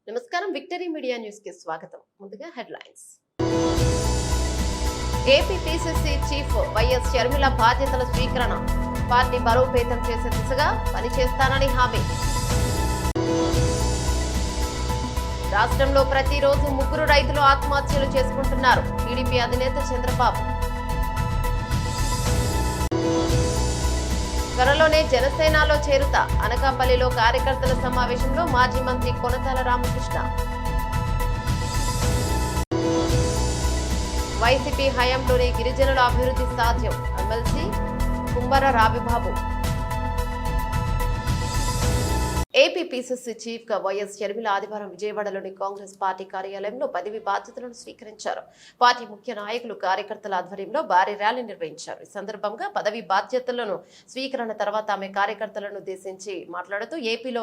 నమస్కారం, victory media news కి స్వాగతం. ముందుగా headlines. AP PCC chief YS Sharmila బాధ్యతల స్వీకరణ. పార్టీ బలోపేతం చేసే దిశగా పనిచేస్తానని హామీ. రాష్ట్రంలో ప్రతిరోజు 3 రైతులు ఆత్మహత్యలు చేసుకుంటున్నారు. టీడీపీ అధినేత చంద్రబాబు. త్వరలోనే జనసేనలో చేరుతా. అనకాపల్లిలో కార్యకర్తల సమావేశంలో మాజీ మంత్రి కొనతాల రామకృష్ణ. వైసీపీ హయాంలోనే గిరిజనుల అభివృద్ధి సాధ్యం. ఎమ్మెల్సీ కుంబర రావిబాబు. ఏపీ పిసిసి చీఫ్ గా వైఎస్ షర్మిల ఆదివారం విజయవాడలోని కాంగ్రెస్ పార్టీ కార్యాలయంలో పదవి బాధ్యతలను స్వీకరించారు. పార్టీ ముఖ్య నాయకులు, కార్యకర్తల ఆధ్వర్యంలో భారీ ర్యాలీ నిర్వహించారు. ఈ సందర్భంగా పదవి బాధ్యతలను స్వీకరణ తర్వాత ఆమె కార్యకర్తలను ఉద్దేశించి మాట్లాడుతూ, ఏపీలో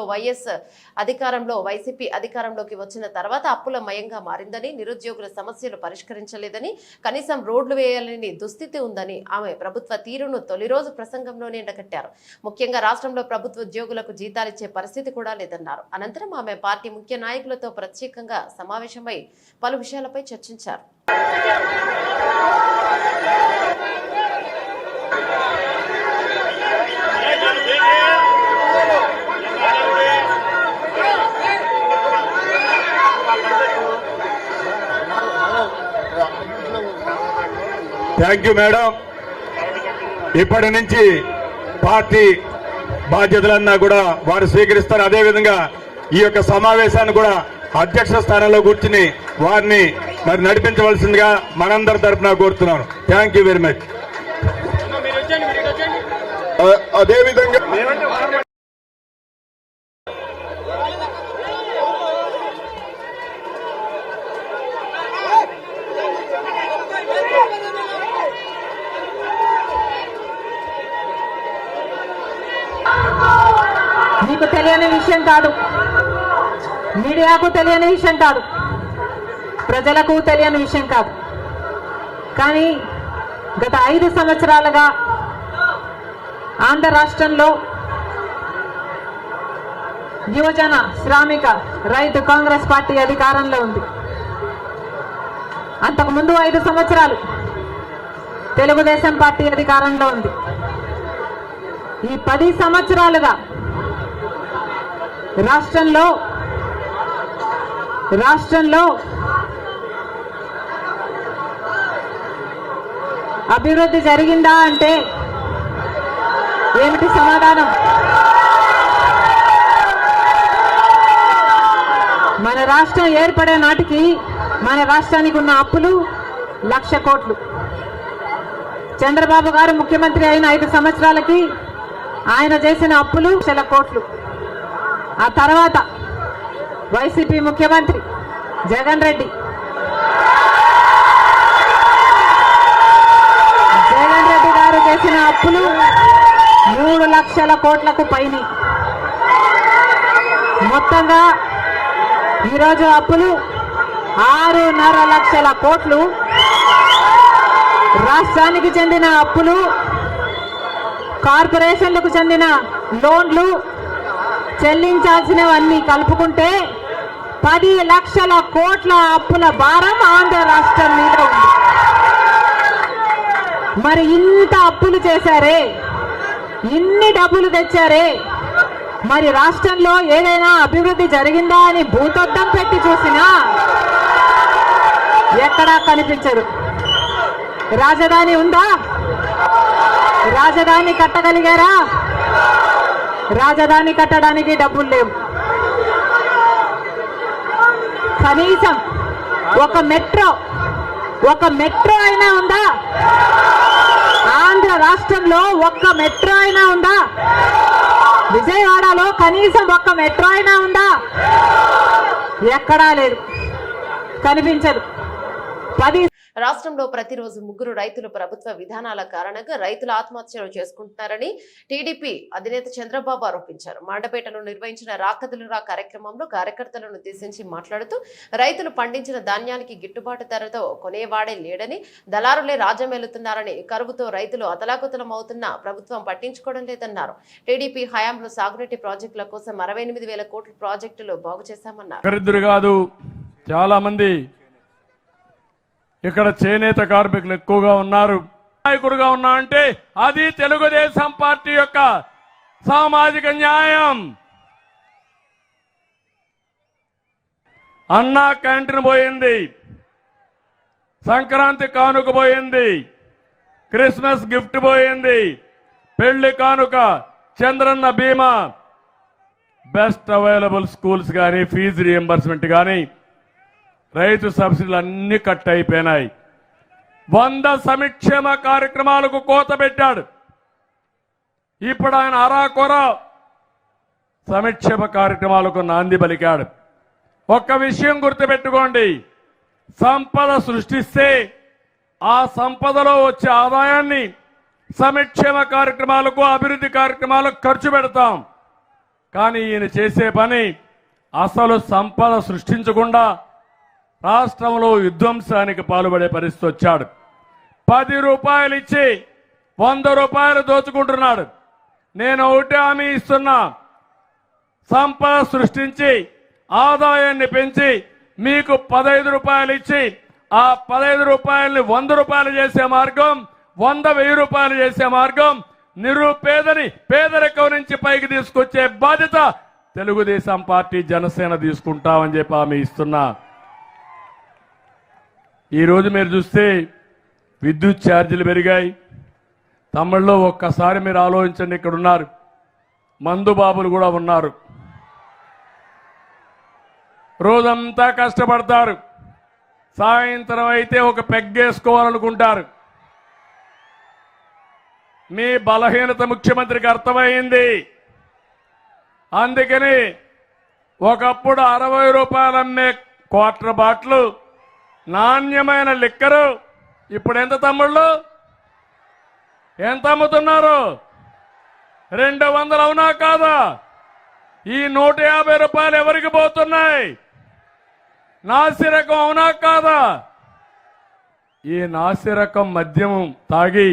వైసీపీ అధికారంలోకి వచ్చిన తర్వాత అప్పుల మయంగా మారిందని, నిరుద్యోగుల సమస్యలు పరిష్కరించలేదని, కనీసం రోడ్లు వేయాలని దుస్థితి ఉందని ఆమె ప్రభుత్వ తీరును తొలి రోజు ప్రసంగంలోనే ఎండగట్టారు. ముఖ్యంగా రాష్ట్రంలో ప్రభుత్వ ఉద్యోగులకు జీతాలిచ్చే పరిస్థితి కూడా లేదన్నారు. అనంతరం ఆమె పార్టీ ముఖ్య నాయకులతో ప్రత్యేకంగా సమావేశమై పలు విషయాలపై చర్చించారు. Thank you madam. ఇప్పటి నుంచి పార్టీ బాధ్యతలన్నా కూడా వారు స్వీకరిస్తారు. అదేవిధంగా ఈ యొక్క సమావేశాన్ని కూడా అధ్యక్ష స్థానంలో కూర్చుని వారిని మరి నడిపించవలసిందిగా మనందరి తరఫున కోరుతున్నాను. Thank you very much. అదేవిధంగా మీకు తెలియని విషయం కాదు, మీడియాకు తెలియని విషయం కాదు, ప్రజలకు తెలియని విషయం కాదు. కానీ గత 5 సంవత్సరాలుగా ఆంధ్ర రాష్ట్రంలో యువజన, శ్రామిక, రైతు కాంగ్రెస్ పార్టీ అధికారంలో ఉంది. అంతకుముందు 5 సంవత్సరాలు తెలుగుదేశం పార్టీ అధికారంలో ఉంది. ఈ 10 సంవత్సరాలుగా రాష్ట్రంలో అభివృద్ధి జరిగిందా అంటే ఏమిటి సమాధానం? మన రాష్ట్రం ఏర్పడే నాటికి మన రాష్ట్రానికి ఉన్న అప్పులు 1,00,000 కోట్లు. చంద్రబాబు గారు ముఖ్యమంత్రి అయిన 5 సంవత్సరాలకి ఆయన చేసిన అప్పులు 1,00,000 కోట్లు. ఆ తర్వాత వైసీపీ ముఖ్యమంత్రి జగన్ రెడ్డి గారు చేసిన అప్పులు 3,00,000 కోట్లకు పైన. మొత్తంగా ఈరోజు అప్పులు 6,500,000 కోట్లు. రాష్ట్రానికి చెందిన అప్పులు, కార్పొరేషన్లకు చెందిన లోన్లు, చెల్లించాల్సినవన్నీ కలుపుకుంటే 10,00,000 కోట్ల అప్పుల భారం ఆంధ్ర రాష్ట్రం మీద ఉంది. మరి ఇంత అప్పులు చేశారే, ఇన్ని డబ్బులు తెచ్చారే, మరి రాష్ట్రంలో ఏదైనా అభివృద్ధి జరిగిందా అని భూతద్దం పెట్టి చూసినా ఎక్కడా కనిపించదు. రాజధాని ఉందా? రాజధాని కట్టగలిగారా? రాజధాని కట్టడానికి డబ్బులు లేవు. కనీసం ఒక మెట్రో అయినా ఉందా? ఆంధ్ర రాష్ట్రంలో ఒక్క మెట్రో అయినా ఉందా? విజయవాడలో కనీసం ఒక్క మెట్రో అయినా ఉందా? ఎక్కడా లేదు, కనిపించదు. రాష్ట్రంలో ప్రతిరోజు 3 రైతులు ప్రభుత్వ విధానాల కారణంగా రైతుల ఆత్మహత్యలు చేసుకుంటున్నారని టీడీపీ అధినేత చంద్రబాబు ఆరోపించారు. మండపేటలో నిర్వహించిన రాకదులురా కార్యక్రమంలో కార్యకర్తలను ఉద్దేశించి మాట్లాడుతూ రైతులు పండించిన ధాన్యానికి గిట్టుబాటు ధరతో కొనేవాడే లేడని, దళారులే రాజ్యమేలుతున్నారని, కరువుతో రైతులు అతలాకుతలం అవుతున్నా ప్రభుత్వం పట్టించుకోవడం లేదన్నారు. టీడీపీ హయాంలో సాగునీటి ప్రాజెక్టుల కోసం 68,000 కోట్ల ప్రాజెక్టులు బాగు చేశామన్నారు. చాలా మంది ఇక్కడ చేనేత కార్మికులు ఎక్కువగా ఉన్నారు. నాయకుడుగా ఉన్నా అంటే అది తెలుగుదేశం పార్టీ యొక్క సామాజిక న్యాయం. అన్నా క్యాంటీన్ పోయింది, సంక్రాంతి కానుక పోయింది, క్రిస్మస్ గిఫ్ట్ పోయింది, పెళ్లి కానుక, చంద్రన్న బీమా, బెస్ట్ అవైలబుల్ స్కూల్స్ కానీ, ఫీజు రియంబర్స్మెంట్ కానీ, రైతు సబ్సిడీలు అన్ని కట్ అయిపోయినాయి. 100 సంక్షేమ కార్యక్రమాలకు కోత పెట్టాడు. ఇప్పుడు ఆయన అరాకొర సంక్షేమ కార్యక్రమాలకు నాంది పలికాడు. ఒక్క విషయం గుర్తుపెట్టుకోండి, సంపద సృష్టిస్తే ఆ సంపదలో వచ్చే ఆదాయాన్ని సంక్షేమ కార్యక్రమాలకు, అభివృద్ధి కార్యక్రమాలకు ఖర్చు పెడతాం. కానీ ఈయన చేసే పని అసలు సంపద సృష్టించకుండా రాష్ట్రంలో విధ్వంసానికి పాల్పడే పరిస్థితి వచ్చాడు. 10 రూపాయలు ఇచ్చి 100 రూపాయలు దోచుకుంటున్నాడు. నేను ఒకటే హామీ ఇస్తున్నా, సంపద సృష్టించి ఆదాయాన్ని పెంచి మీకు 15 రూపాయలు ఇచ్చి ఆ 15 రూపాయలని 100 రూపాయలు చేసే మార్గం, 100,000 రూపాయలు చేసే మార్గం, నిరుపేదని పేదరికం నుంచి పైకి తీసుకొచ్చే బాధ్యత తెలుగుదేశం పార్టీ, జనసేన తీసుకుంటామని చెప్పి హామీ ఇస్తున్నా. ఈరోజు మీరు చూస్తే విద్యుత్ ఛార్జీలు పెరిగాయి. తమిళ్లో ఒక్కసారి మీరు ఆలోచించండి, ఇక్కడ ఉన్నారు మందు బాబులు కూడా ఉన్నారు. రోజంతా కష్టపడతారు, సాయంత్రం అయితే ఒక పెగ్గేసుకోవాలనుకుంటారు. మీ బలహీనత ముఖ్యమంత్రికి అర్థమైంది. అందుకని ఒకప్పుడు 60 రూపాయలు అమ్మే క్వార్టర్ బాటిల్ నాణ్యమైన లిక్కరు ఇప్పుడు ఎంత తమ్ముళ్ళు, ఎంత అమ్ముతున్నారు? 200 అవునా కాదా? ఈ 150 రూపాయలు ఎవరికి పోతున్నాయి? నాసిరకం అవునా కాదా? ఈ నాసిరకం మద్యం తాగి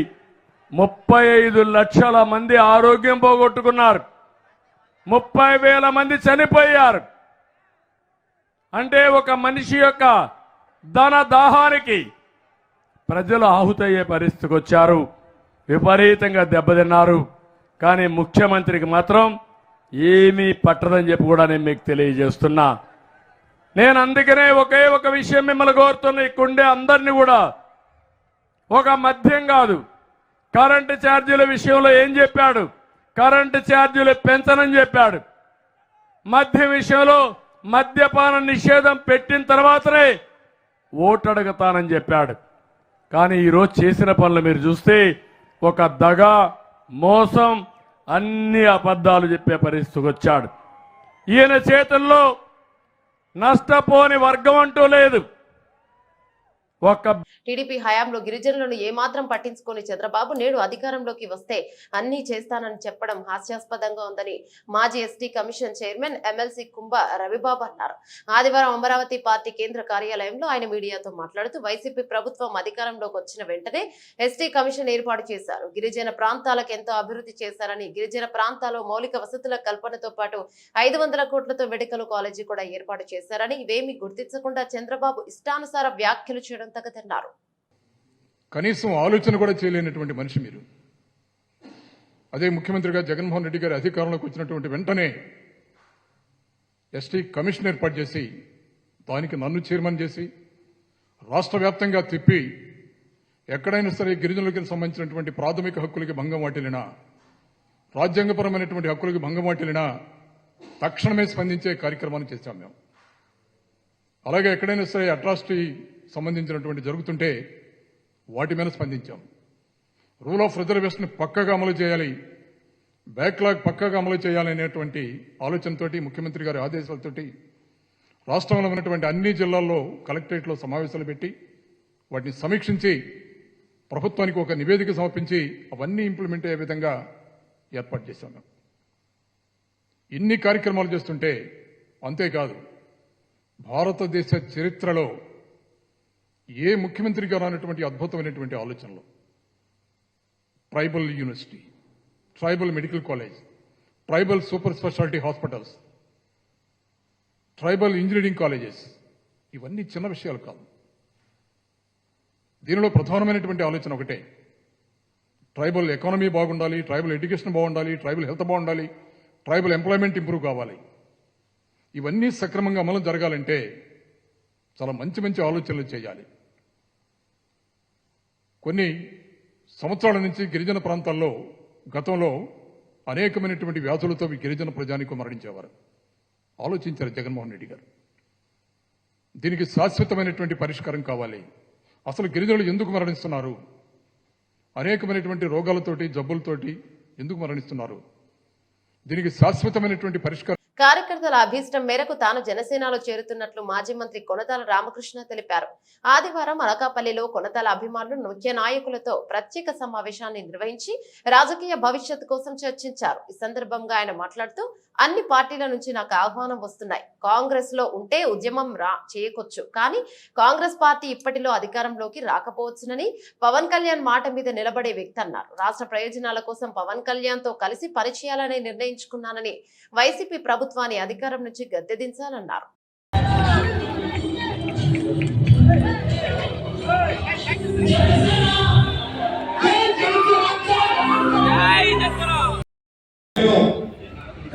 35 లక్షల మంది ఆరోగ్యం పోగొట్టుకున్నారు, 30,000 మంది చనిపోయారు. అంటే ఒక మనిషి యొక్క ధన దాహానికి ప్రజలు ఆహుతయ్యే పరిస్థితికి వచ్చారు, విపరీతంగా దెబ్బతిన్నారు. కానీ ముఖ్యమంత్రికి మాత్రం ఏమీ పట్టదని చెప్పి కూడా నేను మీకు తెలియజేస్తున్నా. నేను అందుకనే ఒకే ఒక విషయం మిమ్మల్ని కోరుతున్నా, ఇక్కడుండే అందరినీ కూడా, ఒక మద్యం కాదు, కరెంటు ఛార్జీల విషయంలో ఏం చెప్పాడు? కరెంటు ఛార్జీలు పెంచనని చెప్పాడు. మద్యం విషయంలో మద్యపాన నిషేధం పెట్టిన తర్వాతనే ఓటు అడుగుతానని చెప్పాడు. కానీ ఈరోజు చేసిన పనులు మీరు చూస్తే ఒక దగ, మోసం, అన్ని అబద్ధాలు చెప్పే పరిస్థితికి వచ్చాడు. ఈయన చేతుల్లో నష్టపోని వర్గం అంటూ లేదు. టీడీపీ హయాంలో గిరిజనులను ఏమాత్రం పట్టించుకొని చంద్రబాబు నేడు అధికారంలోకి వస్తే అన్ని చేస్తానని చెప్పడం హాస్యాస్పదంగా ఉందని మాజీ ఎస్టీ కమిషన్ చైర్మన్ ఎమ్మెల్సీ కుంభ రవిబాబు అన్నారు. ఆదివారం అమరావతి పార్టీ కేంద్ర కార్యాలయంలో ఆయన మీడియాతో మాట్లాడుతూ వైసీపీ ప్రభుత్వం అధికారంలోకి వచ్చిన వెంటనే ఎస్టీ కమిషన్ ఏర్పాటు చేశారు. గిరిజన ప్రాంతాలకు ఎంతో అభివృద్ధి చేశారని, గిరిజన ప్రాంతాల్లో మౌలిక వసతుల కల్పనతో పాటు 500 కోట్లతో మెడికల్ కాలేజీ కూడా ఏర్పాటు చేశారని, ఇవేమీ గుర్తించకుండా చంద్రబాబు ఇష్టానుసార వ్యాఖ్యలు చేయడం తగదన్నారు. కనీసం ఆలోచన కూడా చేయలేనటువంటి మనిషి మీరు. అదే ముఖ్యమంత్రిగా జగన్మోహన్ రెడ్డి గారి అధికారంలోకి వచ్చినటువంటి వెంటనే ఎస్టీ కమిషన్ ఏర్పాటు చేసి దానికి నన్ను చైర్మన్ చేసి రాష్ట్ర వ్యాప్తంగా తిప్పి ఎక్కడైనా సరే గిరిజనులకు సంబంధించినటువంటి ప్రాథమిక హక్కులకి భంగం వాటిల్లినా, రాజ్యాంగపరమైనటువంటి హక్కులకి భంగం వాటిల్లినా తక్షణమే స్పందించే కార్యక్రమాన్ని చేశాం మేము. అలాగే ఎక్కడైనా సరే అట్రాసిటీ సంబంధించినటువంటి జరుగుతుంటే వాటి మీద స్పందించాం. రూల్ ఆఫ్ రిజర్వేషన్ పక్కగా అమలు చేయాలి, బ్యాక్లాగ్ పక్కగా అమలు చేయాలనేటువంటి ఆలోచనతోటి ముఖ్యమంత్రి గారి ఆదేశాలతోటి రాష్ట్రంలో ఉన్నటువంటి అన్ని జిల్లాల్లో కలెక్టరేట్లో సమావేశాలు పెట్టి వాటిని సమీక్షించి ప్రభుత్వానికి ఒక నివేదిక సమర్పించి అవన్నీ ఇంప్లిమెంట్ అయ్యే విధంగా ఏర్పాటు చేశాం. ఇన్ని కార్యక్రమాలు చేస్తుంటే అంతేకాదు భారతదేశ చరిత్రలో ఏ ముఖ్యమంత్రిగా రానటువంటి అద్భుతమైనటువంటి ఆలోచనలు tribal university, tribal medical college, tribal super speciality hospitals, tribal engineering colleges, ఇవన్నీ చిన్న విషయాలు కాదు. దీనిలో ప్రధానమైనటువంటి ఆలోచన ఒకటే, ట్రైబల్ ఎకానమీ బాగుండాలి, ట్రైబల్ ఎడ్యుకేషన్ బాగుండాలి, ట్రైబల్ హెల్త్ బాగుండాలి, ట్రైబల్ ఎంప్లాయ్మెంట్ ఇంప్రూవ్ కావాలి. ఇవన్నీ సక్రమంగా అమలు జరగాలంటే చాలా మంచి మంచి ఆలోచనలు చేయాలి. కొన్ని సంవత్సరాల నుంచి గిరిజన ప్రాంతాల్లో గతంలో అనేకమైనటువంటి వ్యాధులతో గిరిజన ప్రజానికం మరణించేవారు. ఆలోచించారు జగన్మోహన్ రెడ్డి గారు. దీనికి శాశ్వతమైనటువంటి పరిష్కారం కావాలి. అసలు గిరిజనులు ఎందుకు మరణిస్తున్నారు, అనేకమైనటువంటి రోగాలతోటి జబ్బులతోటి ఎందుకు మరణిస్తున్నారు, దీనికి శాశ్వతమైనటువంటి పరిష్కారం. కార్యకర్తల అభీష్టం మేరకు తాను జనసేనలో చేరుతున్నట్లు మాజీ మంత్రి కొనతాల రామకృష్ణ తెలిపారు. ఆదివారం అనకాపల్లిలో కొనతాల అభిమానులు ముఖ్య నాయకులతో ప్రత్యేక సమావేశాన్ని నిర్వహించి రాజకీయ భవిష్యత్తు కోసం చర్చించారు. ఈ సందర్భంగా ఆయన మాట్లాడుతూ అన్ని పార్టీల నుంచి నాకు ఆహ్వానం వస్తున్నాయి. కాంగ్రెస్ లో ఉంటే ఉద్యమం చేయకొచ్చు, కానీ కాంగ్రెస్ పార్టీ ఇప్పటిలో అధికారంలోకి రాకపోవచ్చునని పవన్ కళ్యాణ్ మాట మీద నిలబడే వ్యక్తి అన్నారు. రాష్ట్ర ప్రయోజనాల కోసం పవన్ కళ్యాణ్ తో కలిసి పనిచేయాలని నిర్ణయించుకున్నానని వైసీపీ ప్రభుత్వాన్ని అధికారం నుంచి గద్దెదించాలన్నారు.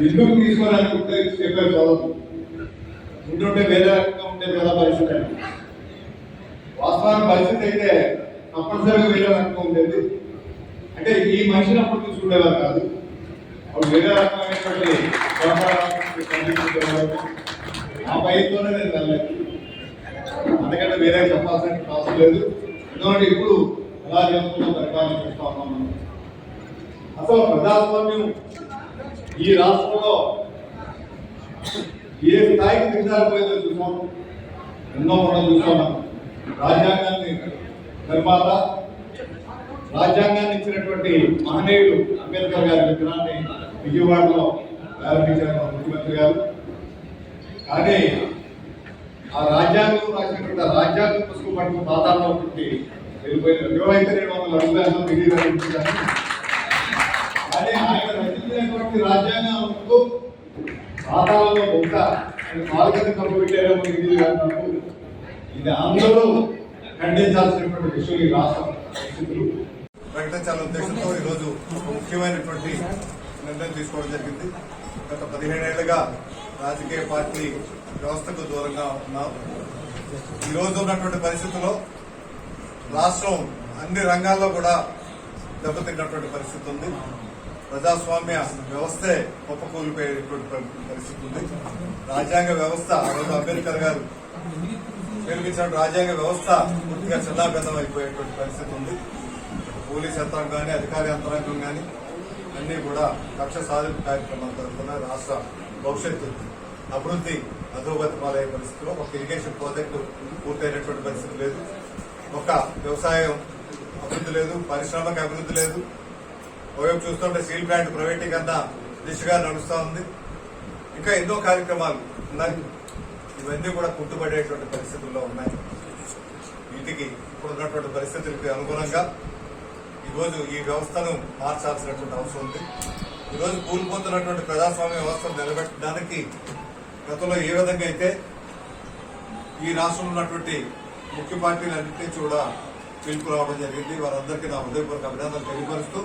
ఎందుకు తీసుకోవాలనుకుంటే చెప్పారు చదువు ఉంటుంటే వేరే రకంగా ఉంటే వేరే పరిస్థితి అండి. వాస్తవానికి పరిస్థితి అయితే తప్పనిసరిగా వేరే రకంగా ఉండేది. అంటే ఈ మనిషిని అప్పుడు తీసుకునేవారు కాదు, అప్పుడు వేరే రకమైనటువంటి ఆ భయంతోనే నేను వెళ్ళలేదు. అందుకంటే వేరే చెప్పాల్సిన అవసరం లేదు. ఎందుకంటే ఇప్పుడు ఎలా చేస్తున్నా పరిపాలన చేస్తా ఉన్నాం మనం. అసలు ప్రజాస్వామ్యం ఈ రాష్ట్రంలో ఏ స్థాయికి దిగజారిపోయిందో చూసాం, ఎన్నో మనం చూసాం. రాజ్యాంగాన్ని నిర్మాత, రాజ్యాంగాన్ని ఇచ్చినటువంటి మహనీయుడు అంబేద్కర్ గారి విగ్రహాన్ని విజయవాడలో ప్రారంభించారు ముఖ్యమంత్రి గారు. కానీ ఆ రాజ్యాంగం రాసినటువంటి రాజ్యాంగం పుస్తకం పట్టుకు పాతాల్లో పుట్టి వెళ్ళిపోయిన 2200 అడుగులు మిగిలిన కానీ ఆయన రచించినటువంటి రాజ్యాంగంకు పాతాలలో బొక్క నాలుగైదు కప్పు పెట్టారేమో ఇది అందరూ ఖండించాల్సినటువంటి విషయం. ఈ రాష్ట్ర పరిస్థితులు ప్రకటించాలనే ఉద్దేశంతో ఈరోజు ముఖ్యమైనటువంటి నిర్ణయం తీసుకోవడం జరిగింది. గత 17 ఏళ్లుగా రాజకీయ పార్టీ వ్యవస్థకు దూరంగా ఉన్నాం. ఈరోజు ఉన్నటువంటి పరిస్థితుల్లో రాష్ట్రం అన్ని రంగాల్లో కూడా దెబ్బతిన్నటువంటి పరిస్థితి ఉంది. ప్రజాస్వామ్య వ్యవస్థే కుప్పకూలిపోయేటువంటి పరిస్థితి ఉంది. రాజ్యాంగ వ్యవస్థ ఆ రోజు అంబేద్కర్ గారు నిర్మించిన రాజ్యాంగ వ్యవస్థ పూర్తిగా చిన్నాభిన్నం అయిపోయేటువంటి పరిస్థితి ఉంది. పోలీస్ యంత్రాంగం కానీ అధికార యంత్రాంగం కానీ అన్ని కూడా లక్ష్య సాధింపు కార్యక్రమాలు జరుగుతున్న రాష్ట్ర భవిష్యత్తు అభివృద్ధి అధోగతి పాలయ్యే పరిస్థితిలో ఒక ఇరిగేషన్ ప్రాజెక్టు పూర్తయినటువంటి పరిస్థితి లేదు, ఒక వ్యవసాయం అభివృద్ధి లేదు, పారిశ్రామిక అభివృద్ధి లేదు. ఒకవైపు చూస్తుంటే స్టీల్ ప్లాంట్ ప్రైవేటీకరణ దిశగా నడుస్తూ ఉంది. ఇంకా ఎన్నో కార్యక్రమాలు ఉన్నాయి. ఇవన్నీ కూడా కుంటుపడేటువంటి పరిస్థితుల్లో ఉన్నాయి. వీటికి ఇప్పుడున్నటువంటి పరిస్థితులకు అనుగుణంగా ఈరోజు ఈ వ్యవస్థను మార్చాల్సినటువంటి అవసరం ఉంది. ఈరోజు కూలిపోతున్నటువంటి ప్రజాస్వామ్య వ్యవస్థను నిలబెట్టడానికి గతంలో ఏ విధంగా అయితే ఈ రాష్ట్రంలో ఉన్నటువంటి ముఖ్య పార్టీలన్నింటినీ కూడా పిలుపు రావడం జరిగింది. వారందరికీ నా హృదయపూర్వక అభినందనలు తెలియపరుస్తూ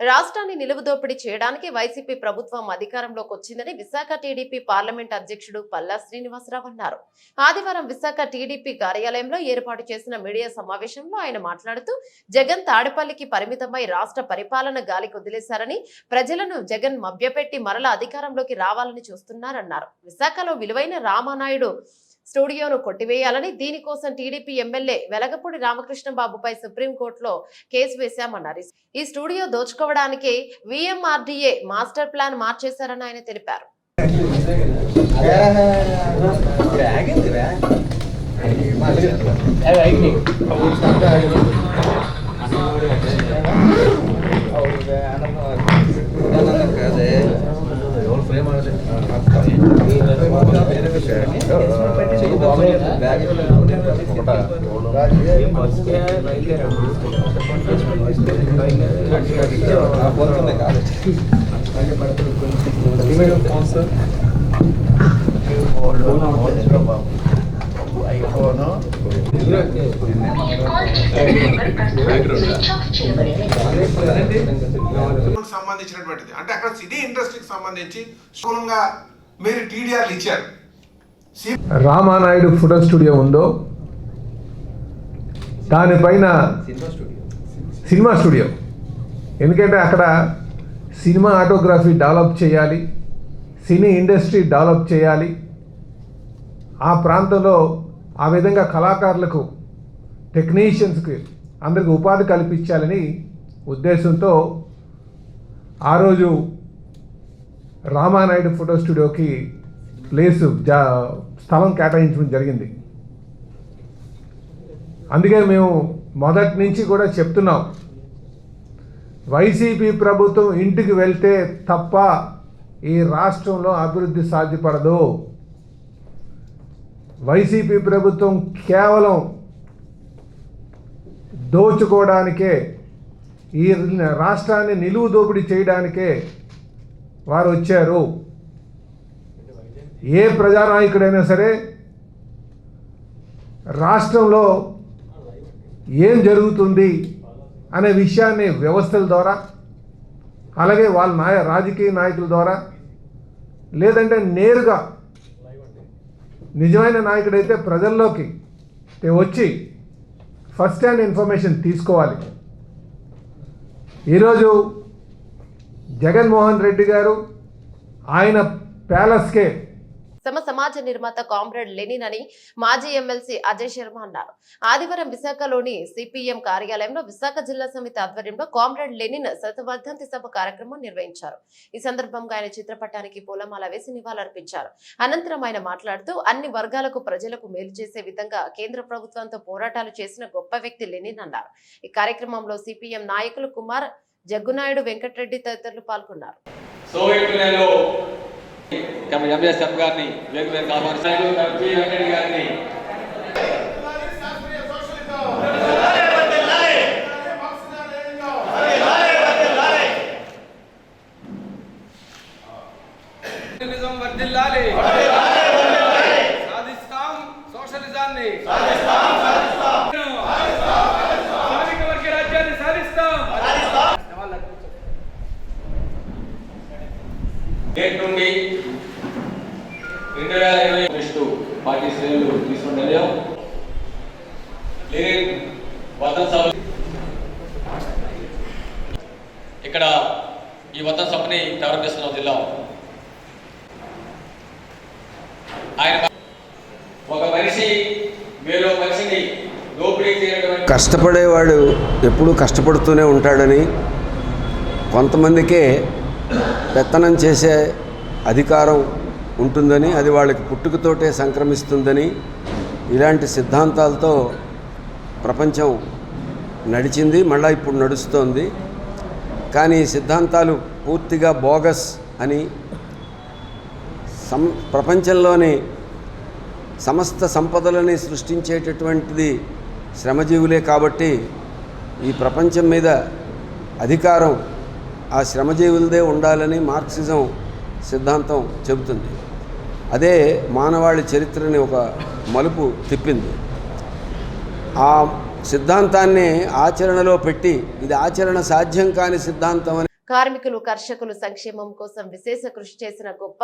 రాష్ట్రాన్ని నిలువుదోపిడీ చేయడానికి వైసీపీ ప్రభుత్వం అధికారంలోకి వచ్చిందని విశాఖ టీడీపీ పార్లమెంట్ అధ్యక్షుడు పల్లా శ్రీనివాసరావు అన్నారు. ఆదివారం విశాఖ టీడీపీ కార్యాలయంలో ఏర్పాటు చేసిన మీడియా సమావేశంలో ఆయన మాట్లాడుతూ జగన్ తాడేపల్లికి పరిమితమై రాష్ట్ర పరిపాలన గాలికి వదిలేశారని, ప్రజలను జగన్ మభ్యపెట్టి మరలా అధికారంలోకి రావాలని చూస్తున్నారన్నారు. విశాఖలో విలువైన రామానాయుడు స్టూడియోను కొట్టివేయాలని, దీనికోసం టీడీపీ ఎమ్మెల్యే వెలగపూడి రామకృష్ణబాబుపై సుప్రీంకోర్టులో కేసు వేశామన్నారు. ఈ స్టూడియో దోచుకోవడానికి విఎంఆర్డీఏ మాస్టర్ ప్లాన్ మార్చేశారని ఆయన తెలిపారు. సంబంధించినటువంటిది అంటే అక్కడ సినీ ఇండస్ట్రీకి సంబంధించి స్థూలంగా మీరు టీడీఆర్లు ఇచ్చారు. రామానాయుడు ఫోటో స్టూడియో ఉందో దానిపైన సినిమా స్టూడియో, ఎందుకంటే అక్కడ సినిమా ఆటోగ్రఫీ డెవలప్ చేయాలి, సినీ ఇండస్ట్రీ డెవలప్ చేయాలి, ఆ ప్రాంతంలో ఆ విధంగా కళాకారులకు టెక్నీషియన్స్కి అందరికి ఉపాధి కల్పించాలని ఉద్దేశంతో ఆ రోజు రామానాయుడు ఫోటో స్టూడియోకి స్థలం కేటాయించడం జరిగింది. అందుకే మేము మొదటి నుంచి కూడా చెప్తున్నాం, వైసీపీ ప్రభుత్వం ఇంటికి వెళ్తే తప్ప ఈ రాష్ట్రంలో అభివృద్ధి సాధ్యపడదు. వైసీపీ ప్రభుత్వం కేవలం దోచుకోవడానికే, ఈ రాష్ట్రాన్ని నిలువు దోపిడీ చేయడానికే వారు వచ్చారు. ఏ ప్రజానాయకుడైనా సరే రాష్ట్రంలో ఏం జరుగుతుంది అనే విషయాన్ని వ్యవస్థల ద్వారా, అలాగే వాళ్ళ రాజకీయ నాయకుల ద్వారా, లేదంటే నేరుగా నిజమైన నాయకుడైతే ప్రజల్లోకి వచ్చి ఫస్ట్ హ్యాండ్ ఇన్ఫర్మేషన్ తీసుకోవాలి. ఈరోజు జగన్మోహన్ రెడ్డి గారు ఆయన ప్యాలెస్కే సమాజ నిర్మాత కామ్రేడ్ లెనిన్ అని మాజీ ఎమ్మెల్సీ అజయ్ శర్మ అన్నారు. ఆదివారం విశాఖలోని సిపిఎం కార్యాలయంలో విశాఖ జిల్లా సమితి ఆధ్వర్యంలో కామ్రేడ్ లెనిన్ శతవర్ధంతి సభ కార్యక్రమం నిర్వహించారు. ఈ సందర్భంగా ఆయన చిత్రపటానికి పూలమాల వేసి నివాళులర్పించారు. అనంతరం ఆయన మాట్లాడుతూ అన్ని వర్గాలకు ప్రజలకు మేలు చేసే విధంగా కేంద్ర ప్రభుత్వంతో పోరాటాలు చేసిన గొప్ప వ్యక్తి లెనిన్ అన్నారు. ఈ కార్యక్రమంలో సిపిఎం నాయకులు కుమార్, జగ్గునాయుడు, వెంకటరెడ్డి తదితరులు పాల్గొన్నారు. ఎంఎస్ఎఫ్ గారిని గారిని వర్ధిల్లాలి, సాధిస్తాం సోషలిజాన్ని, శ్రామిక వర్గ రాజ్యాన్ని సాధిస్తాం. నేటి నుండి 2020 పార్టీ శ్రేణులు తీసుకున్న నిర్ణయం ఇక్కడ ఈ వతన్ సభని ప్రారంభిస్తున్నాం. జిల్లా ఆయన ఒక మనిషి వేరే మనిషిని దోపిడీ చేయడం, కష్టపడేవాడు ఎప్పుడూ కష్టపడుతూనే ఉంటాడని, కొంతమందికే పెత్తనం చేసే అధికారం ఉంటుందని, అది వాళ్ళకి పుట్టుకతోటే సంక్రమిస్తుందని, ఇలాంటి సిద్ధాంతాలతో ప్రపంచం నడిచింది, మళ్ళీ ఇప్పుడు నడుస్తోంది. కానీ ఈ సిద్ధాంతాలు పూర్తిగా బోగస్ అని, ప్రపంచంలోని సమస్త సంపదలని సృష్టించేటటువంటిది శ్రమజీవులే కాబట్టి ఈ ప్రపంచం మీద అధికారం ఆ శ్రమజీవులదే ఉండాలని మార్క్సిజం సిద్ధాంతం చెబుతుంది. అదే మానవాళి చరిత్రని ఒక మలుపు తిప్పింది. ఆ సిద్ధాంతాన్ని ఆచరణలో పెట్టి ఇది ఆచరణ సాధ్యం కాని సిద్ధాంతం అని. కార్మికులు, కర్షకులు సంక్షేమం కోసం విశేష కృషి చేసిన గొప్ప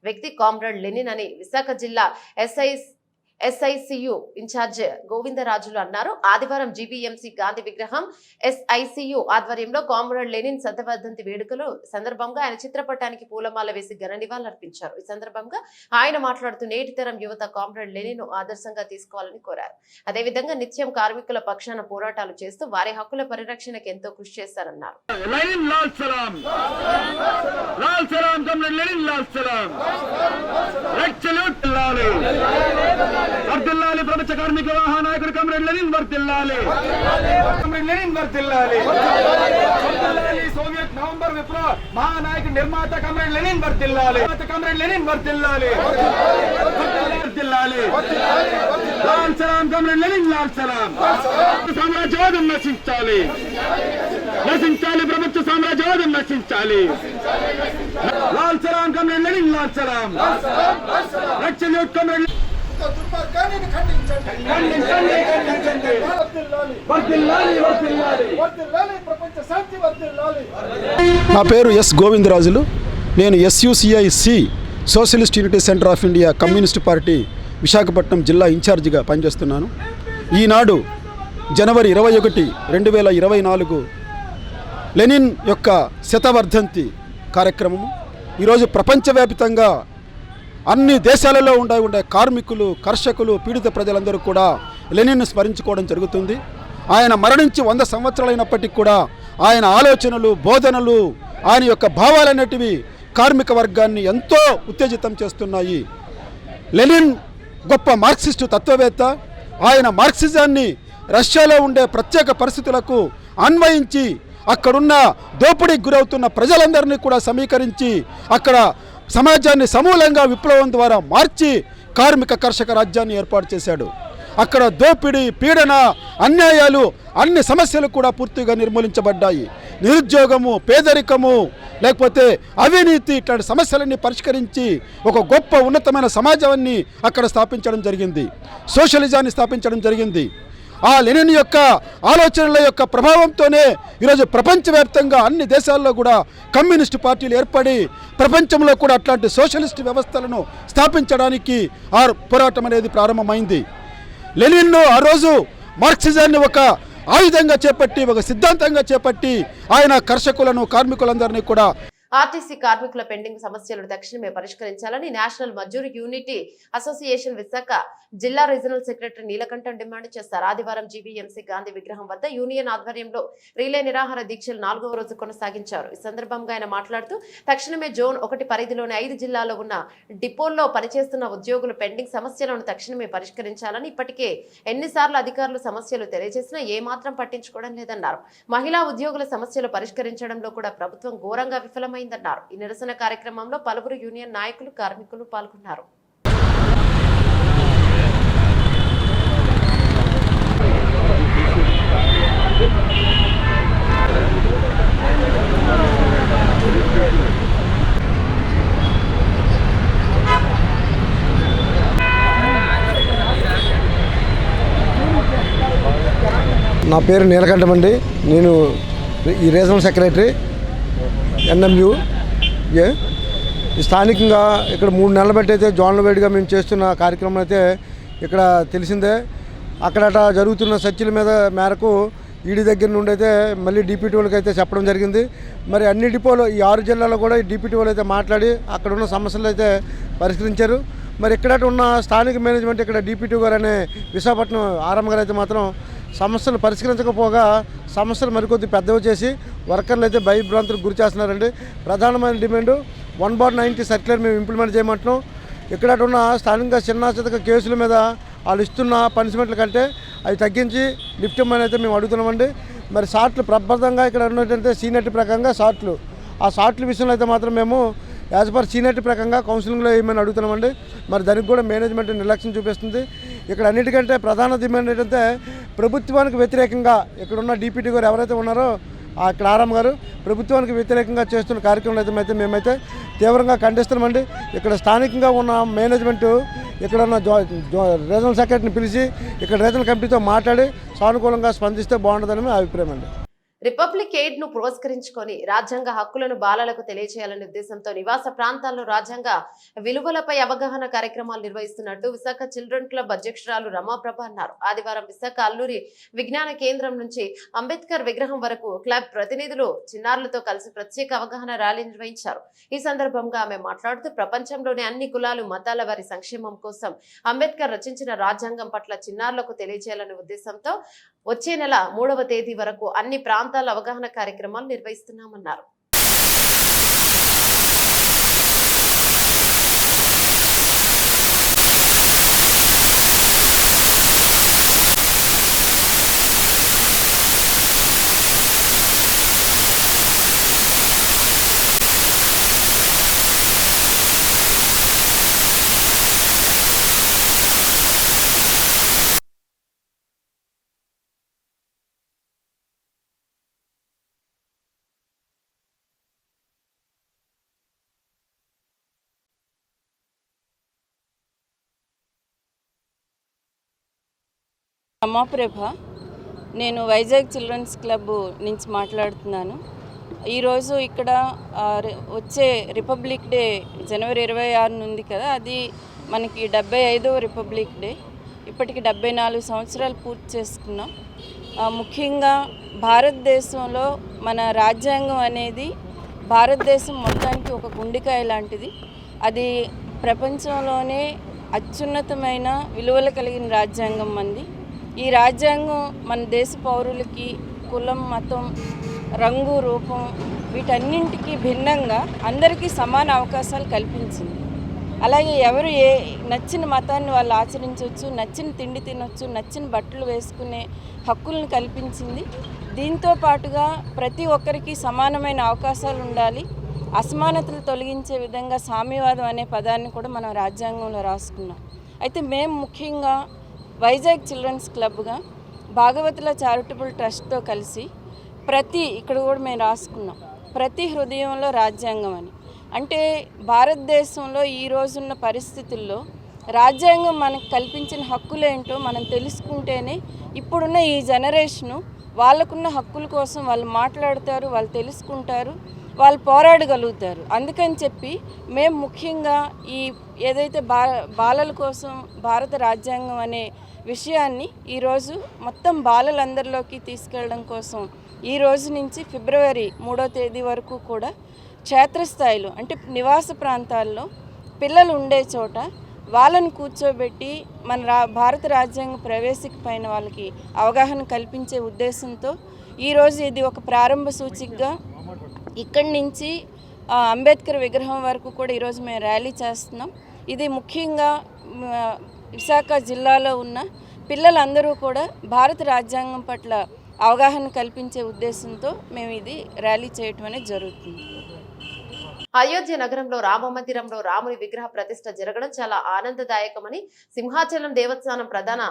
వ్యక్తి కామ్రేడ్ లెనిన్ అని విశాఖ జిల్లా ఎస్ఐసియు ఇన్ఛార్జ్ గోవిందరాజులు అన్నారు. ఆదివారం జీబీఎంసీ గాంధీ విగ్రహం ఎస్ఐసియు ఆధ్వర్యంలో కామ్రేడ్ లెనిన్ శతవర్ధంతి వేడుకలు సందర్భంగా ఆయన చిత్రపటానికి పూలమాల వేసి ఘన నివాళులర్పించారు. ఈ సందర్భంగా ఆయన మాట్లాడుతూ నేటి తరం యువత కామ్రేడ్ లెనిన్ ఆదర్శంగా తీసుకోవాలని కోరారు. అదేవిధంగా నిత్యం కార్మికుల పక్షాన పోరాటాలు చేస్తూ వారి హక్కుల పరిరక్షణకు ఎంతో కృషి చేశారన్నారు. వర్ధిల్లాలి ప్రపంచ కార్మిక మహానాయకుడు కమ్రేడ్ లెనిన్ వర్ధిల్లాలి, కమ్రేడ్ లెనిన్ వర్ధిల్లాలి, సోవియట్ నవంబర్ విప్లవ మహానాయకుడు నిర్మాత కమ్రేడ్ లెనిన్ వర్ధిల్లాలి, కమ్రేడ్ లెనిన్ వర్ధిల్లాలి, వర్ధిల్లాలి, లాల్ సలాం కమ్రేడ్ లెనిన్, లాల్ సలాం. సామ్రాజ్యవాదం నశించాలి, నశించాలి, ప్రపంచ సామ్రాజ్యవాదం నశించాలి. లాల్ సలాం కమ్రేడ్ లెనిన్, లాల్ సలాం. లక్షల్యూట్ కమ్రేడ్ నా పేరు ఎస్ గోవిందరాజులు. నేను SUCIC socialist unity centre of India communist party Visakhapatnam జిల్లా ఇన్ఛార్జిగా పనిచేస్తున్నాను. ఈనాడు జనవరి 21, 2024 లెనిన్ యొక్క శతవర్ధంతి కార్యక్రమము. ఈరోజు ప్రపంచవ్యాప్తంగా అన్ని దేశాలలో ఉండే కార్మికులు, కర్షకులు, పీడిత ప్రజలందరూ కూడా లెనిన్ను స్మరించుకోవడం జరుగుతుంది. ఆయన మరణించి 100 సంవత్సరాలైనప్పటికీ కూడా ఆయన ఆలోచనలు, బోధనలు, ఆయన యొక్క భావాలనేటివి కార్మిక వర్గాన్ని ఎంతో ఉత్తేజితం చేస్తున్నాయి. లెనిన్ గొప్ప మార్క్సిస్టు తత్వవేత్త. ఆయన మార్క్సిజాన్ని రష్యాలో ఉండే ప్రత్యేక పరిస్థితులకు అన్వయించి అక్కడున్న దోపిడీకి గురవుతున్న ప్రజలందరినీ కూడా సమీకరించి అక్కడ సమాజాన్ని సమూలంగా విప్లవం ద్వారా మార్చి కార్మిక కర్షక రాజ్యాన్ని ఏర్పాటు చేశాడు. అక్కడ దోపిడీ, పీడన, అన్యాయాలు, అన్ని సమస్యలు కూడా పూర్తిగా నిర్మూలించబడ్డాయి. నిరుద్యోగము, పేదరికము, లేకపోతే అవినీతి, ఇట్లాంటి సమస్యలన్నీ పరిష్కరించి ఒక గొప్ప ఉన్నతమైన సమాజాన్ని అక్కడ స్థాపించడం జరిగింది. సోషలిజాన్ని స్థాపించడం జరిగింది. ఆ లెనిన్ యొక్క ఆలోచనల యొక్క ప్రభావంతోనే ఈరోజు ప్రపంచవ్యాప్తంగా అన్ని దేశాల్లో కూడా కమ్యూనిస్టు పార్టీలు ఏర్పడి ప్రపంచంలో కూడా అట్లాంటి సోషలిస్ట్ వ్యవస్థలను స్థాపించడానికి ఆ పోరాటం అనేది ప్రారంభమైంది. లెనిన్ను ఆ రోజు మార్క్సిజాన్ని ఒక ఆయుధంగా చేపట్టి, ఒక సిద్ధాంతంగా చేపట్టి ఆయన కర్షకులను, కార్మికులందరినీ కూడా ఆర్టీసీ కార్మికుల పెండింగ్ సమస్యలను తక్షణమే పరిష్కరించాలని national Mazdoor unity association Visakha జిల్లా రీజనల్ సెక్రటరీ నీలకంఠం డిమాండ్ చేశారు. ఆదివారం జీవీఎంసీ గాంధీ విగ్రహం వద్ద యూనియన్ ఆధ్వర్యంలో రిలే నిరాహార దీక్షలు 4వ రోజు కొనసాగించారు. ఈ సందర్భంగా ఆయన మాట్లాడుతూ తక్షణమే జోన్ 1 పరిధిలోని 5 జిల్లాల్లో ఉన్న డిపోల్లో పనిచేస్తున్న ఉద్యోగుల పెండింగ్ సమస్యలను తక్షణమే పరిష్కరించాలని, ఇప్పటికే ఎన్నిసార్లు అధికారులు సమస్యలు తెలియజేసినా ఏమాత్రం పట్టించుకోవడం లేదన్నారు. మహిళా ఉద్యోగుల సమస్యలు పరిష్కరించడంలో కూడా ప్రభుత్వం ఘోరంగా విఫలమైందన్నారు. ఈ నిరసన కార్యక్రమంలో పలువురు యూనియన్ నాయకులు, కార్మికులు పాల్గొన్నారు. నా పేరు నీలకంఠం అండి. నేను ఈ రీజనల్ సెక్రటరీ NMU. స్థానికంగా ఇక్కడ 3 నెలల బట్టి అయితే జోన్ల వైడ్గా మేము చేస్తున్న కార్యక్రమం అయితే ఇక్కడ తెలిసిందే. అక్కడట జరుగుతున్న చర్చల మేరకు ఈడీ దగ్గర నుండి అయితే మళ్ళీ DPT వాళ్ళకి అయితే చెప్పడం జరిగింది. మరి అన్ని డిపోలు ఈ 6 జిల్లాలో కూడా ఈ DPT వాళ్ళు అయితే మాట్లాడి అక్కడ ఉన్న సమస్యలు అయితే పరిష్కరించారు. మరి ఇక్కడ ఉన్న స్థానిక మేనేజ్మెంట్, ఇక్కడ DPT గారు అనే విశాఖపట్నం ఆర్ఎం గారు అయితే మాత్రం సమస్యలు పరిష్కరించకపోగా సమస్యలు మరికొద్ది పెద్దవి చేసి వర్కర్లు అయితే భయభ్రాంతులకు గురి చేస్తున్నారండి. ప్రధానమైన డిమాండ్ 1/90 సర్క్యులర్ మేము ఇంప్లిమెంట్ చేయమంటున్నాం. ఇక్కడ ఉన్న స్థానికంగా చిన్న చితక కేసుల మీద వాళ్ళు ఇస్తున్న పనిష్మెంట్ల కంటే అవి తగ్గించి లిఫ్ట్ ఇవ్వమని అయితే మేము అడుగుతున్నామండి. మరి షార్ట్లు ప్రబద్ధంగా ఇక్కడ ఉన్నట్టయితే సీనియర్టీ ప్రకారంగా షార్ట్లు, ఆ షార్ట్ల విషయంలో అయితే మాత్రం మేము యాజ్ పర్ సీనియర్టీ ప్రకారంగా కౌన్సిలింగ్లో వేయమని అడుగుతున్నామండి. మరి దానికి కూడా మేనేజ్మెంట్ నిర్లక్ష్యం చూపిస్తుంది. ఇక్కడ అన్నిటికంటే ప్రధాన డిమాండ్ ఏంటంటే ప్రభుత్వానికి వ్యతిరేకంగా ఇక్కడున్న DPT గారు ఎవరైతే ఉన్నారో అక్కడ ఆర్ఎం గారు ప్రభుత్వానికి వ్యతిరేకంగా చేస్తున్న కార్యక్రమాలు అయితే మేమైతే తీవ్రంగా ఖండిస్తున్నామండి. ఇక్కడ స్థానికంగా ఉన్న మేనేజ్మెంటు ఇక్కడ ఉన్న రీజనల్ సెక్రటరీని పిలిచి ఇక్కడ రీజనల్ కమిటీతో మాట్లాడి సానుకూలంగా స్పందిస్తే బాగుంటుందని మా అభిప్రాయం అండి. రిపబ్లిక్ ఎయిడ్ ను పురస్కరించుకొని రాజ్యాంగ హక్కులను బాలలకు తెలియజేయాలనే ఉద్దేశంతో నివాస ప్రాంతాల్లో రాజ్యాంగ విలువలపై అవగాహన కార్యక్రమాలు నిర్వహిస్తున్నట్టు విశాఖ చిల్డ్రన్ క్లబ్ అధ్యక్షురాలు రమాప్రభ అన్నారు. ఆదివారం విశాఖ అల్లూరి విజ్ఞాన కేంద్రం నుంచి అంబేద్కర్ విగ్రహం వరకు క్లబ్ ప్రతినిధులు చిన్నారులతో కలిసి ప్రత్యేక అవగాహన ర్యాలీ నిర్వహించారు. ఈ సందర్భంగా ఆమె మాట్లాడుతూ ప్రపంచంలోని అన్ని కులాలు, మతాల వారి సంక్షేమం కోసం అంబేద్కర్ రచించిన రాజ్యాంగం పట్ల చిన్నారులకు తెలియజేయాలనే ఉద్దేశంతో వచ్చే నెల 3వ తేదీ వరకు అన్ని ప్రాంతాల అవగాహన కార్యక్రమాలు నిర్వహిస్తున్నామన్నారు. రమాప్రభ, నేను వైజాగ్ చిల్డ్రన్స్ క్లబ్ నుంచి మాట్లాడుతున్నాను. ఈరోజు ఇక్కడ వచ్చే రిపబ్లిక్ డే జనవరి 26 ఉంది కదా, అది మనకి 75వ రిపబ్లిక్ డే. ఇప్పటికి 74 సంవత్సరాలు పూర్తి చేసుకున్నాం. ముఖ్యంగా భారతదేశంలో మన రాజ్యాంగం అనేది భారతదేశం మొత్తానికి ఒక గుండెకాయ లాంటిది. అది ప్రపంచంలోనే అత్యున్నతమైన విలువలు కలిగిన రాజ్యాంగం మంది. ఈ రాజ్యాంగం మన దేశ పౌరులకి కులం, మతం, రంగు, రూపం వీటన్నింటికి భిన్నంగా అందరికీ సమాన అవకాశాలు కల్పించింది. అలాగే ఎవరు నచ్చిన మతాన్ని వాళ్ళు ఆచరించవచ్చు, నచ్చిన తిండి తినొచ్చు, నచ్చిన బట్టలు వేసుకునే హక్కులను కల్పించింది. దీంతో పాటుగా ప్రతి ఒక్కరికి సమానమైన అవకాశాలు ఉండాలి, అసమానతలు తొలగించే విధంగా సామ్యవాదం అనే పదాన్ని కూడా మనం రాజ్యాంగంలో రాసుకున్నాం. అయితే మేము ముఖ్యంగా వైజాగ్ చిల్డ్రన్స్ క్లబ్గా భాగవతుల చారిటబుల్ ట్రస్ట్తో కలిసి ఇక్కడ కూడా మేము రాసుకున్నాం, ప్రతి హృదయంలో రాజ్యాంగం అని. అంటే భారతదేశంలో ఈ రోజున్న పరిస్థితుల్లో రాజ్యాంగం మనకు కల్పించిన హక్కులేంటో మనం తెలుసుకుంటేనే ఇప్పుడున్న ఈ జనరేషను వాళ్ళకున్న హక్కుల కోసం వాళ్ళు మాట్లాడతారు, వాళ్ళు తెలుసుకుంటారు, వాళ్ళు పోరాడగలుగుతారు. అందుకని చెప్పి మేము ముఖ్యంగా ఏదైతే బాలల కోసం భారత రాజ్యాంగం అనే విషయాన్ని ఈరోజు మొత్తం బాలలందరిలోకి తీసుకెళ్ళడం కోసం ఈ రోజు నుంచి ఫిబ్రవరి 3వ తేదీ వరకు కూడా క్షేత్రస్థాయిలో, అంటే నివాస ప్రాంతాల్లో పిల్లలు ఉండే చోట వాళ్ళని కూర్చోబెట్టి మన భారత రాజ్యాంగ ప్రవేశిక పైన వాళ్ళకి అవగాహన కల్పించే ఉద్దేశంతో ఈరోజు ఇది ఒక ప్రారంభ సూచికగా ఇక్కడి నుంచి అంబేద్కర్ విగ్రహం వరకు కూడా ఈరోజు మేము ర్యాలీ చేస్తున్నాం. ఇది ముఖ్యంగా విశాఖ జిల్లాలో ఉన్న పిల్లలందరూ కూడా భారత రాజ్యాంగం పట్ల అవగాహన కల్పించే ఉద్దేశంతో మేము ఇది ర్యాలీ చేయటం అనేది జరుగుతుంది. అయోధ్య నగరంలో రామ మందిరంలో రాముని విగ్రహ ప్రతిష్ఠ జరగడం చాలా ఆనందదాయకమని సింహాచలం దేవస్థానం ప్రధాన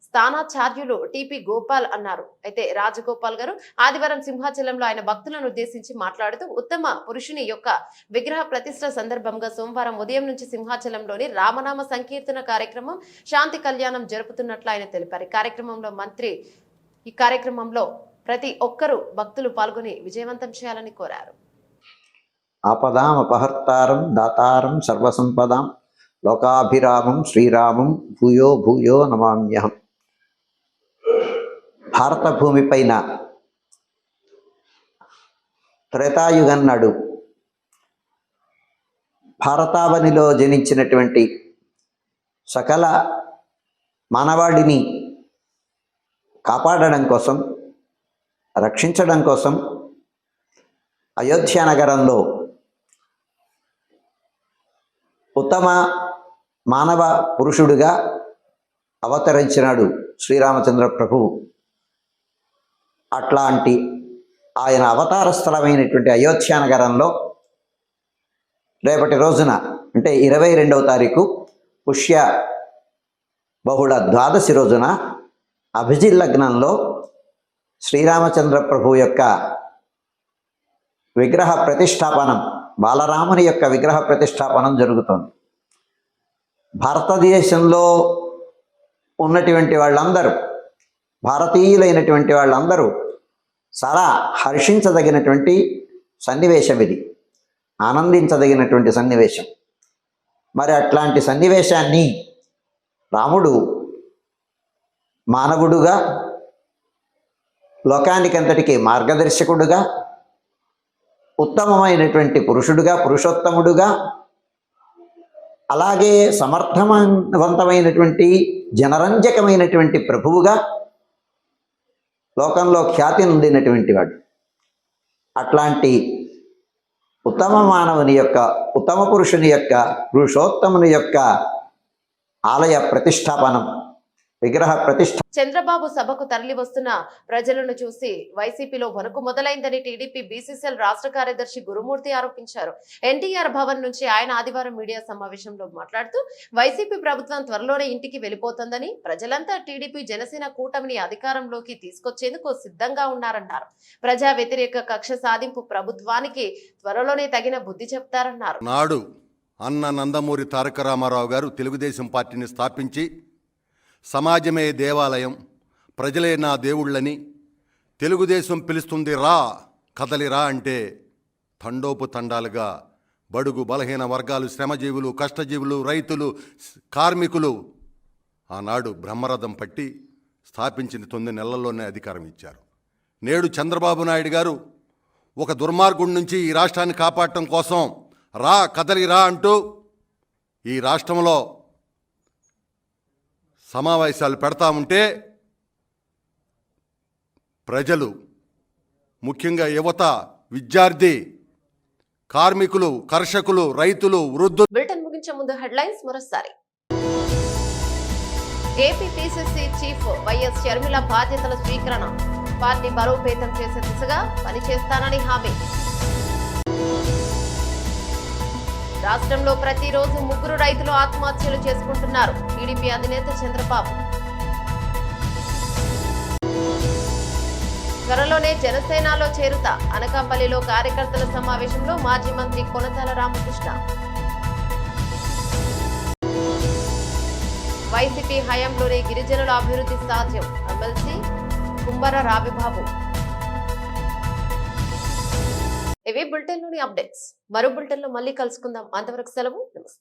స్థానాచార్యులు టిపి గోపాల్ అన్నారు. అయితే రాజగోపాల్ గారు ఆదివారం సింహాచలంలో ఆయన భక్తులను ఉద్దేశించి మాట్లాడుతూ ఉత్తమ పురుషుని యొక్క విగ్రహ ప్రతిష్ఠ సందర్భంగా సోమవారం ఉదయం నుంచి సింహాచలంలోని రామనామ సంకీర్తన కార్యక్రమం, శాంతి కళ్యాణం జరుపుతున్నట్లు ఆయన తెలిపారు. ఈ కార్యక్రమంలో ప్రతి ఒక్కరూ భక్తులు పాల్గొని విజయవంతం చేయాలని కోరారు. ఆపదాం అపహర్తారం దాతారం సర్వసంపదాం లోకాభిరామం శ్రీరామం భూయో భూయో నమామ్యహం. భారత భూమిపైన త్రేతాయుగం నాడు భారతావనిలో జనించినటువంటి సకల మానవాళిని కాపాడడం కోసం, రక్షించడం కోసం అయోధ్య నగరంలో ఉత్తమ మానవ పురుషుడిగా అవతరించినాడు శ్రీరామచంద్ర ప్రభువు. అట్లాంటి ఆయన అవతార స్థలమైనటువంటి అయోధ్య నగరంలో రేపటి రోజున అంటే 22వ తారీఖు పుష్య బహుళ ద్వాదశి రోజున అభిజిత్ లగ్నంలో శ్రీరామచంద్ర ప్రభు యొక్క విగ్రహ ప్రతిష్టాపనం, బాలరాముని యొక్క విగ్రహ ప్రతిష్టాపనం జరుగుతోంది. భారతదేశంలో ఉన్నటువంటి వాళ్ళందరూ, భారతీయులైనటువంటి వాళ్ళందరూ చాలా హర్షించదగినటువంటి సన్నివేశం ఇది, ఆనందించదగినటువంటి సన్నివేశం. మరి అట్లాంటి సన్నివేశాన్ని రాముడు మానవుడుగా, లోకానికంతటికీ మార్గదర్శకుడుగా, ఉత్తమమైనటువంటి పురుషుడుగా, పురుషోత్తముడుగా, అలాగే సమర్థవంతమైనటువంటి జనరంజకమైనటువంటి ప్రభువుగా లోకంలో ఖ్యాతి నొందినటువంటి వాడు. అట్లాంటి ఉత్తమ మానవుని యొక్క, ఉత్తమ పురుషుని యొక్క, పురుషోత్తముని యొక్క ఆలయ ప్రతిష్టాపనం, విగ్రహ ప్రతిష్ఠ. చంద్రబాబు సభకు తరలి వస్తున్న ప్రజలను చూసి వైసీపీలో వణుకు మొదలైందని టీడీపీ బీసీసీఎల్ రాష్ట్ర కార్యదర్శి గురుమూర్తి ఆరోపించారు. ఎన్టీఆర్ భవన్ నుంచి ఆయన ఆదివారం మీడియా సమావేశంలో మాట్లాడుతూ వైసీపీ ప్రభుత్వం త్వరలోనే ఇంటికి వెళ్ళిపోతుందని, ప్రజలంతా టీడీపీ జనసేన కూటమిని అధికారంలోకి తీసుకొచ్చేందుకు సిద్ధంగా ఉన్నారన్నారు. ప్రజా వ్యతిరేక కక్ష సాధింపు ప్రభుత్వానికి త్వరలోనే తగిన బుద్ధి చెప్తారన్నారు. నాడు అన్న నందమూరి తారక రామారావు గారు తెలుగుదేశం పార్టీని స్థాపించి సమాజమే దేవాలయం, ప్రజలే నా దేవుళ్ళని, తెలుగుదేశం పిలుస్తుంది రా కదలిరా అంటే తండోపుతండాలుగా బడుగు బలహీన వర్గాలు, శ్రమజీవులు, కష్టజీవులు, రైతులు, కార్మికులు ఆనాడు బ్రహ్మరథం పట్టి స్థాపించిన 9 నెలల్లోనే అధికారం ఇచ్చారు. నేడు చంద్రబాబు నాయుడు గారు ఒక దుర్మార్గుడి నుంచి ఈ రాష్ట్రాన్ని కాపాడటం కోసం రా కదలిరా అంటూ ఈ రాష్ట్రంలో సమావేశాలు పెడతా ఉంటే ప్రజలు, ముఖ్యంగా యువత, విద్యార్థి, కార్మికులు, కర్షకులు, రైతులు, వృద్ధులు. బులెటిన్ ముగించే ముందు హెడ్లైన్స్ మరోసారి. AP PCC chief YS Sharmila బాధ్యతల స్వీకరణ, పార్టీ బలోపేతం చేసే దిశగా పనిచేస్తానని హామీ. రాష్ట్రంలో ప్రతిరోజు 3 రైతులు ఆత్మహత్యలు చేసుకుంటున్నారు, టీడీపీ అధినేత చంద్రబాబు. త్వరలోనే జనసేనలో చేరుతా, అనకాపల్లిలో కార్యకర్తల సమావేశంలో మాజీ మంత్రి కొనతాల రామకృష్ణ. వైసీపీ హయాంలోనే గిరిజనుల అభివృద్ధి సాధ్యం, ఎమ్మెల్సీ కుంబర రావిబాబు. ఇవి బులెటిన్లోని అప్డేట్స్. మరో బులెటిన్లో మళ్ళీ కలుసుకుందాం. అంతవరకు సెలవు, నమస్తే.